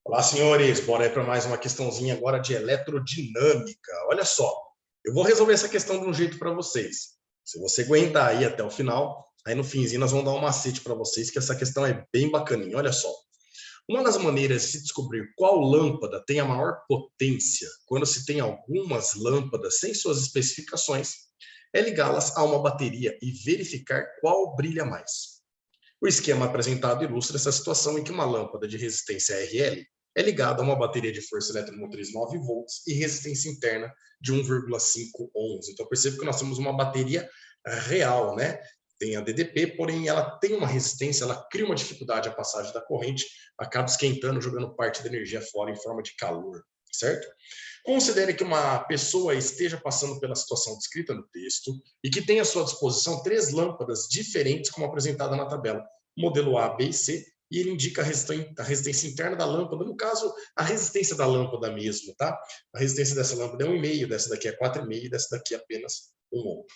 Olá, senhores, bora aí para mais uma questãozinha agora de eletrodinâmica. Olha só, eu vou resolver essa questão de um jeito para vocês. Se você aguentar aí até o final, aí no finzinho nós vamos dar um macete para vocês, que essa questão é bem bacaninha. Olha só, uma das maneiras de se descobrir qual lâmpada tem a maior potência, quando se tem algumas lâmpadas sem suas especificações, é ligá-las a uma bateria e verificar qual brilha mais. O esquema apresentado ilustra essa situação em que uma lâmpada de resistência RL é ligada a uma bateria de força eletromotriz 9 volts e resistência interna de 1,5 ohms. Então, perceba que nós temos uma bateria real, né? Tem a DDP, porém ela tem uma resistência, ela cria uma dificuldade à passagem da corrente, acaba esquentando, jogando parte da energia fora em forma de calor, certo? Considere que uma pessoa esteja passando pela situação descrita no texto e que tenha à sua disposição 3 lâmpadas diferentes, como apresentada na tabela, modelo A, B e C, e ele indica a resistência interna da lâmpada, no caso, a resistência da lâmpada mesmo, tá? A resistência dessa lâmpada é 1,5, dessa daqui é 4,5 e dessa daqui é apenas 1 ohm.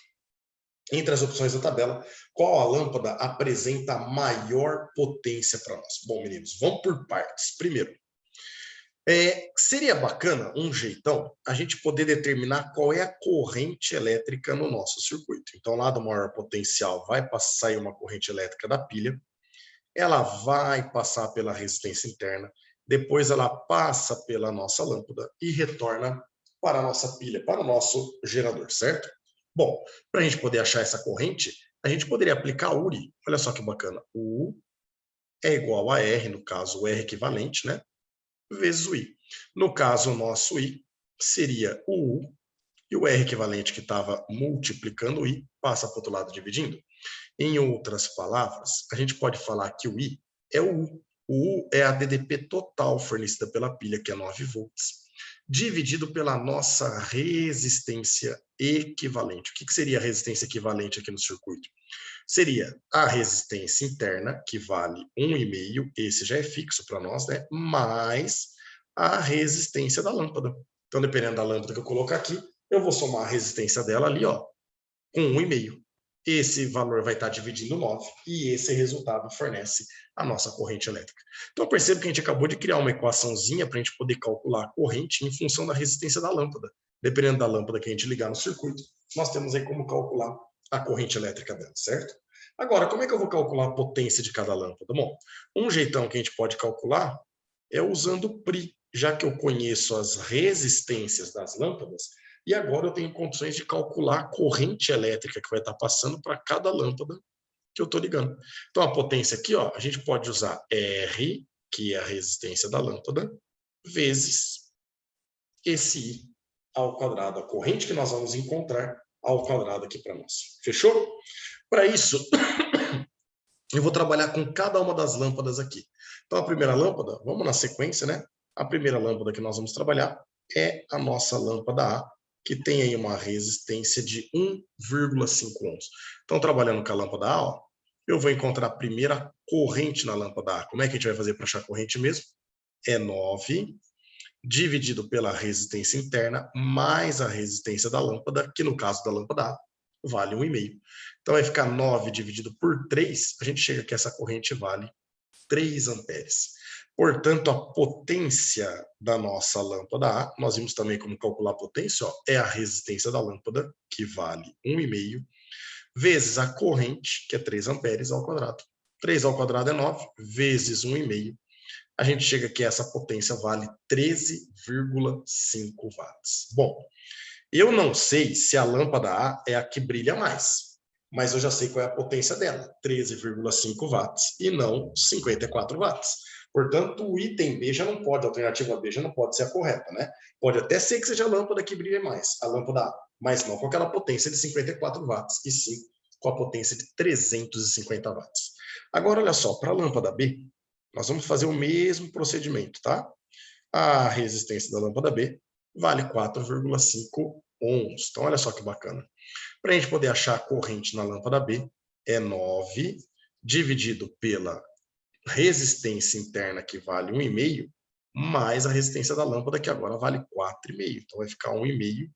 Entre as opções da tabela, qual a lâmpada apresenta maior potência para nós? Bom, meninos, vamos por partes. Primeiro, seria bacana, um jeitão, a gente poder determinar qual é a corrente elétrica no nosso circuito. Então, lá do maior potencial vai sair uma corrente elétrica da pilha, ela vai passar pela resistência interna, depois ela passa pela nossa lâmpada e retorna para a nossa pilha, para o nosso gerador, certo? Bom, para a gente poder achar essa corrente, a gente poderia aplicar URI. Olha só que bacana. U é igual a R, no caso, o R equivalente, né? Vezes o I. No caso, o nosso I seria o U, e o R equivalente que estava multiplicando o I passa para o outro lado dividindo. Em outras palavras, a gente pode falar que o I é o U. O U é a DDP total fornecida pela pilha, que é 9 volts, dividido pela nossa resistência equivalente. O que seria a resistência equivalente aqui no circuito? Seria a resistência interna, que vale 1,5, esse já é fixo para nós, né? Mais a resistência da lâmpada. Então, dependendo da lâmpada que eu colocar aqui, eu vou somar a resistência dela ali, ó, com 1,5. Esse valor vai estar dividindo 9 e esse resultado fornece a nossa corrente elétrica. Então, perceba que a gente acabou de criar uma equaçãozinha para a gente poder calcular a corrente em função da resistência da lâmpada. Dependendo da lâmpada que a gente ligar no circuito, nós temos aí como calcular a corrente elétrica dela, certo? Agora, como é que eu vou calcular a potência de cada lâmpada? Bom, um jeitão que a gente pode calcular é usando o PRI, já que eu conheço as resistências das lâmpadas, e agora eu tenho condições de calcular a corrente elétrica que vai estar passando para cada lâmpada que eu estou ligando. Então, a potência aqui, ó, a gente pode usar R, que é a resistência da lâmpada, vezes esse I ao quadrado, a corrente que nós vamos encontrar ao quadrado aqui para nós. Fechou? Para isso, eu vou trabalhar com cada uma das lâmpadas aqui. Então, a primeira lâmpada, vamos na sequência, né? A primeira lâmpada que nós vamos trabalhar é a nossa lâmpada A, que tem aí uma resistência de 1,5 ohms. Então, trabalhando com a lâmpada A, ó, eu vou encontrar a primeira corrente na lâmpada A. Como é que a gente vai fazer para achar a corrente mesmo? É 9 dividido pela resistência interna mais a resistência da lâmpada, que no caso da lâmpada A, vale 1,5. Então, vai ficar 9 dividido por 3, a gente chega que essa corrente vale 3 amperes. Portanto, a potência da nossa lâmpada A, nós vimos também como calcular a potência, ó, é a resistência da lâmpada, que vale 1,5, vezes a corrente, que é 3 amperes ao quadrado. 3 ao quadrado é 9, vezes 1,5, a gente chega que essa potência vale 13,5 watts. Bom, eu não sei se a lâmpada A é a que brilha mais, mas eu já sei qual é a potência dela, 13,5 watts e não 54 watts. Portanto, o item B já não pode, a alternativa B já não pode ser a correta, né? Pode até ser que seja a lâmpada que brilha mais, a lâmpada A, mas não com aquela potência de 54 watts, e sim com a potência de 350 watts. Agora, olha só, para a lâmpada B, nós vamos fazer o mesmo procedimento, tá? A resistência da lâmpada B vale 4,5 ohms. Então, olha só que bacana. Para a gente poder achar a corrente na lâmpada B, é 9 dividido pela resistência interna, que vale 1,5, mais a resistência da lâmpada, que agora vale 4,5. Então, vai ficar 1,5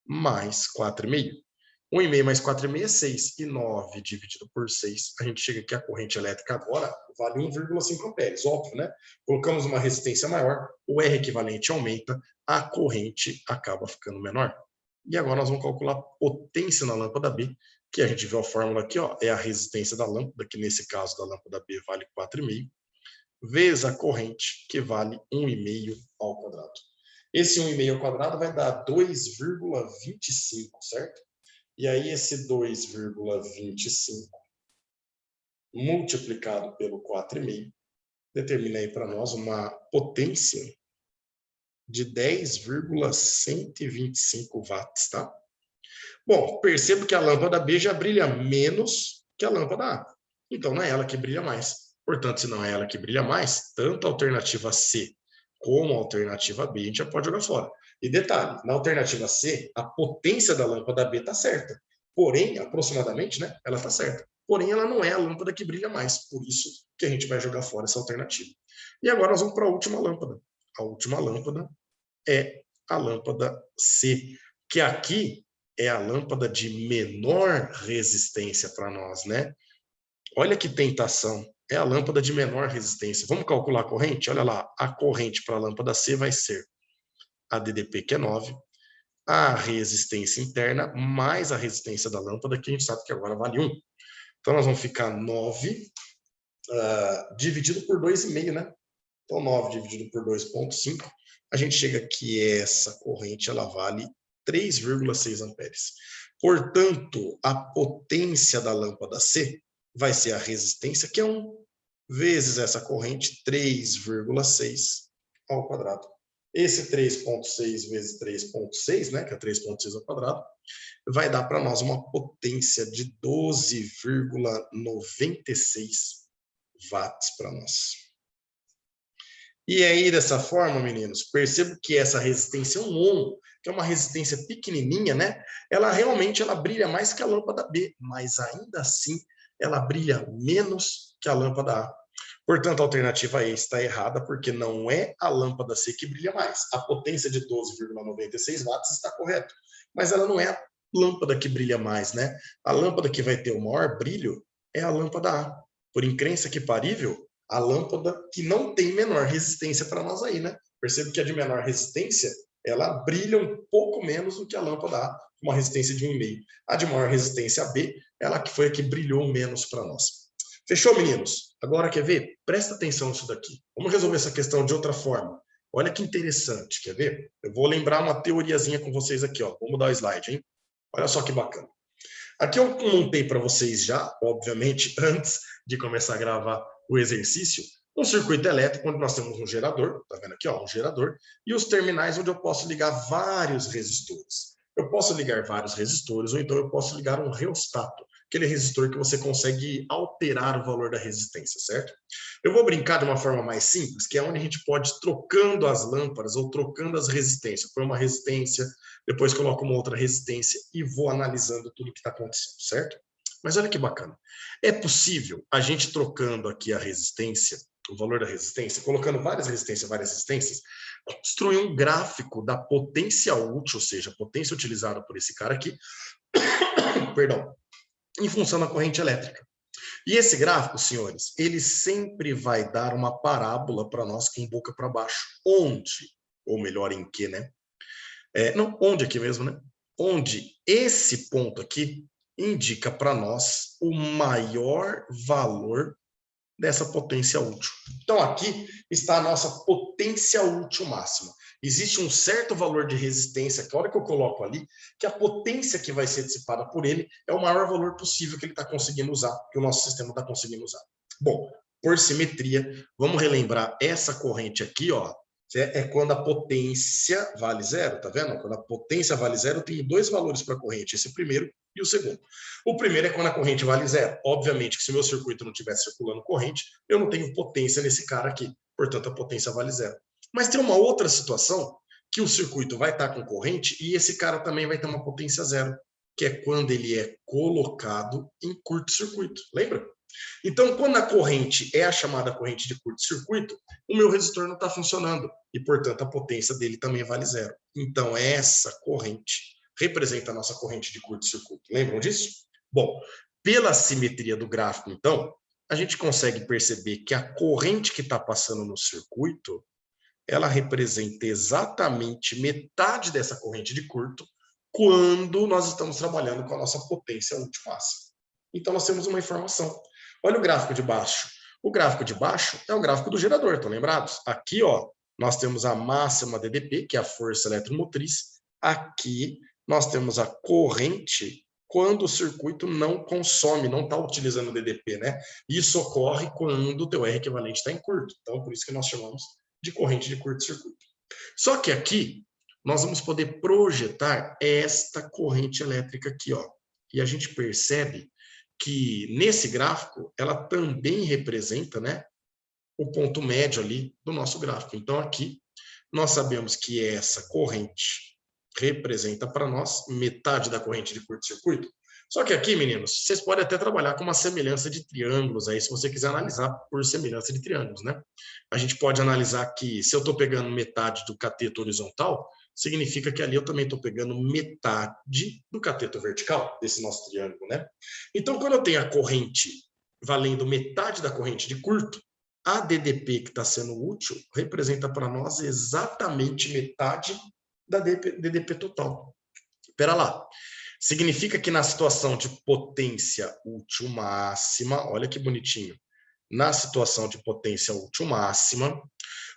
mais 4,5. 1,5 mais 4,5 é 6. E 9 dividido por 6, a gente chega aqui, a corrente elétrica agora vale 1,5 amperes. Óbvio, né? Colocamos uma resistência maior, o R equivalente aumenta, a corrente acaba ficando menor. E agora nós vamos calcular a potência na lâmpada B, que a gente viu a fórmula aqui, ó, é a resistência da lâmpada, que nesse caso da lâmpada B vale 4,5, vezes a corrente, que vale 1,5 ao quadrado. Esse 1,5 ao quadrado vai dar 2,25, certo? E aí esse 2,25 multiplicado pelo 4,5 determina aí para nós uma potência de 10,125 watts, tá? Bom, percebo que a lâmpada B já brilha menos que a lâmpada A. Então não é ela que brilha mais. Portanto, se não é ela que brilha mais, tanto a alternativa C como a alternativa B a gente já pode jogar fora. E detalhe, na alternativa C, a potência da lâmpada B está certa. Porém, aproximadamente, né, ela está certa. Porém, ela não é a lâmpada que brilha mais. Por isso que a gente vai jogar fora essa alternativa. E agora nós vamos para a última lâmpada. A última lâmpada é a lâmpada C, que aqui é a lâmpada de menor resistência para nós, né? Olha que tentação. É a lâmpada de menor resistência. Vamos calcular a corrente? Olha lá, a corrente para a lâmpada C vai ser a DDP, que é 9, a resistência interna mais a resistência da lâmpada, que a gente sabe que agora vale 1. Então, nós vamos ficar 9 dividido por 2,5, né? Então, 9 dividido por 2,5, a gente chega que essa corrente ela vale 3,6 amperes. Portanto, a potência da lâmpada C vai ser a resistência, que é 1, vezes essa corrente, 3,6 ao quadrado. Esse 3,6 vezes 3,6, né, que é 3,6 ao quadrado, vai dar para nós uma potência de 12,96 watts para nós. E aí, dessa forma, meninos, percebo que essa resistência 1 ohm, que é uma resistência pequenininha, né? Ela realmente brilha mais que a lâmpada B, mas ainda assim ela brilha menos que a lâmpada A. Portanto, a alternativa E está errada, porque não é a lâmpada C que brilha mais. A potência de 12,96 watts está correta, mas ela não é a lâmpada que brilha mais, né? A lâmpada que vai ter o maior brilho é a lâmpada A. Por incrença que parível, a lâmpada que não tem menor resistência para nós aí, né? Percebo que a de menor resistência, ela brilha um pouco menos do que a lâmpada A, com uma resistência de 1,5. A de maior resistência, a B, ela que foi a que brilhou menos para nós. Fechou, meninos? Agora, quer ver? Presta atenção nisso daqui. Vamos resolver essa questão de outra forma. Olha que interessante, quer ver? Eu vou lembrar uma teoriazinha com vocês aqui, ó. Vou mudar o slide, hein? Olha só que bacana. Aqui eu montei para vocês já, obviamente, antes de começar a gravar o exercício, um circuito elétrico onde nós temos um gerador, tá vendo aqui, ó, um gerador, e os terminais onde eu posso ligar vários resistores. Eu posso ligar vários resistores, ou então eu posso ligar um reostato, aquele resistor que você consegue alterar o valor da resistência, certo? Eu vou brincar de uma forma mais simples, que é onde a gente pode ir trocando as lâmpadas ou trocando as resistências. Põe uma resistência, depois coloco uma outra resistência e vou analisando tudo que está acontecendo, certo? Mas olha que bacana. É possível a gente trocando aqui a resistência, o valor da resistência, colocando várias resistências, construir um gráfico da potência útil, ou seja, a potência utilizada por esse cara aqui, perdão, em função da corrente elétrica. E esse gráfico, senhores, ele sempre vai dar uma parábola para nós com boca para baixo. Onde, ou melhor, em que, né? Não, onde aqui mesmo, né? Onde esse ponto aqui indica para nós o maior valor dessa potência útil. Então, aqui está a nossa potência útil máxima. Existe um certo valor de resistência, que a hora que eu coloco ali, que a potência que vai ser dissipada por ele é o maior valor possível que ele está conseguindo usar, que o nosso sistema está conseguindo usar. Bom, por simetria, vamos relembrar essa corrente aqui, ó, é quando a potência vale zero, tá vendo? Quando a potência vale zero, eu tenho dois valores para a corrente, esse primeiro e o segundo. O primeiro é quando a corrente vale zero. Obviamente que se o meu circuito não estiver circulando corrente, eu não tenho potência nesse cara aqui, portanto a potência vale zero. Mas tem uma outra situação que o circuito vai estar com corrente e esse cara também vai ter uma potência zero, que é quando ele é colocado em curto-circuito. Lembra? Então, quando a corrente é a chamada corrente de curto-circuito, o meu resistor não está funcionando e, portanto, a potência dele também vale zero. Então, essa corrente representa a nossa corrente de curto-circuito. Lembram disso? Bom, pela simetria do gráfico, então, a gente consegue perceber que a corrente que está passando no circuito, ela representa exatamente metade dessa corrente de curto quando nós estamos trabalhando com a nossa potência útil máxima. Então, nós temos uma informação. Olha o gráfico de baixo. O gráfico de baixo é o gráfico do gerador, estão lembrados? Aqui, ó, nós temos a máxima DDP, que é a força eletromotriz. Aqui, nós temos a corrente quando o circuito não consome, não está utilizando o DDP, né? Isso ocorre quando o teu R equivalente está em curto. Então, por isso que nós chamamos de corrente de curto-circuito. Só que aqui, nós vamos poder projetar esta corrente elétrica aqui, ó. E a gente percebe que nesse gráfico, ela também representa, né, o ponto médio ali do nosso gráfico. Então, aqui, nós sabemos que essa corrente representa para nós metade da corrente de curto-circuito. Só que aqui, meninos, vocês podem até trabalhar com uma semelhança de triângulos aí, se você quiser analisar por semelhança de triângulos, né? A gente pode analisar que se eu estou pegando metade do cateto horizontal, significa que ali eu também estou pegando metade do cateto vertical, desse nosso triângulo, né? Então, quando eu tenho a corrente valendo metade da corrente de curto, a DDP que está sendo útil representa para nós exatamente metade da DDP total. Espera lá. Significa que na situação de potência útil máxima, olha que bonitinho, na situação de potência útil máxima,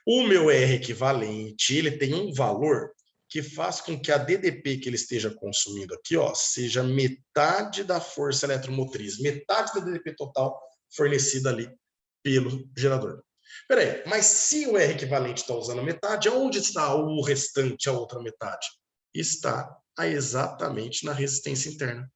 o meu R equivalente, ele tem um valor que faz com que a DDP que ele esteja consumindo aqui, ó, seja metade da força eletromotriz, metade da DDP total fornecida ali pelo gerador. Peraí, mas se o R equivalente está usando metade, onde está o restante, a outra metade? Está exatamente na resistência interna.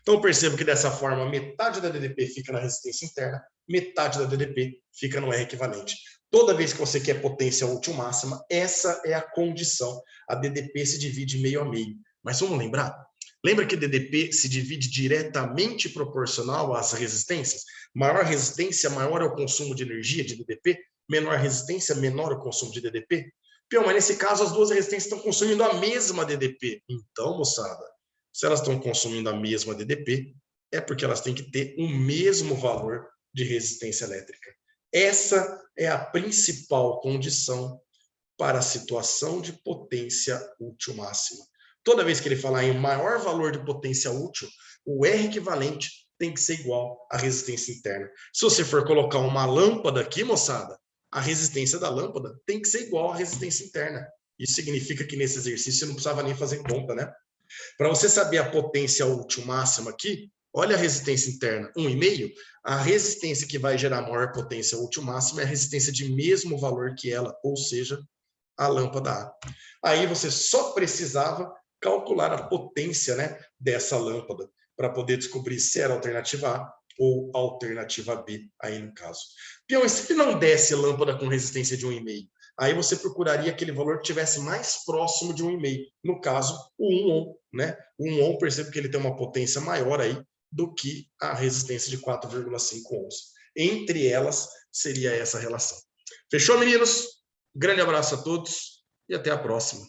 Então, eu percebo que dessa forma, metade da DDP fica na resistência interna, metade da DDP fica no R equivalente. Toda vez que você quer potência útil máxima, essa é a condição. A DDP se divide meio a meio. Mas vamos lembrar? Lembra que DDP se divide diretamente proporcional às resistências? Maior resistência, maior é o consumo de energia de DDP. Menor resistência, menor o consumo de DDP. Mas nesse caso, as duas resistências estão consumindo a mesma DDP. Então, moçada, se elas estão consumindo a mesma DDP, é porque elas têm que ter o mesmo valor de resistência elétrica. Essa é a principal condição para a situação de potência útil máxima. Toda vez que ele falar em maior valor de potência útil, o R equivalente tem que ser igual à resistência interna. Se você for colocar uma lâmpada aqui, moçada, a resistência da lâmpada tem que ser igual à resistência interna. Isso significa que nesse exercício você não precisava nem fazer conta, né? Para você saber a potência útil máxima aqui, olha a resistência interna, 1,5. A resistência que vai gerar maior potência útil máxima é a resistência de mesmo valor que ela, ou seja, a lâmpada A. Aí você só precisava calcular a potência, né, dessa lâmpada para poder descobrir se era alternativa A ou alternativa B, aí no caso. Pião, e se não desse lâmpada com resistência de 1,5? Aí você procuraria aquele valor que estivesse mais próximo de 1,5. No caso, o 1 ohm, né? O 1 ohm, percebo que ele tem uma potência maior aí do que a resistência de 4,5 ohms. Entre elas, seria essa relação. Fechou, meninos? Grande abraço a todos e até a próxima.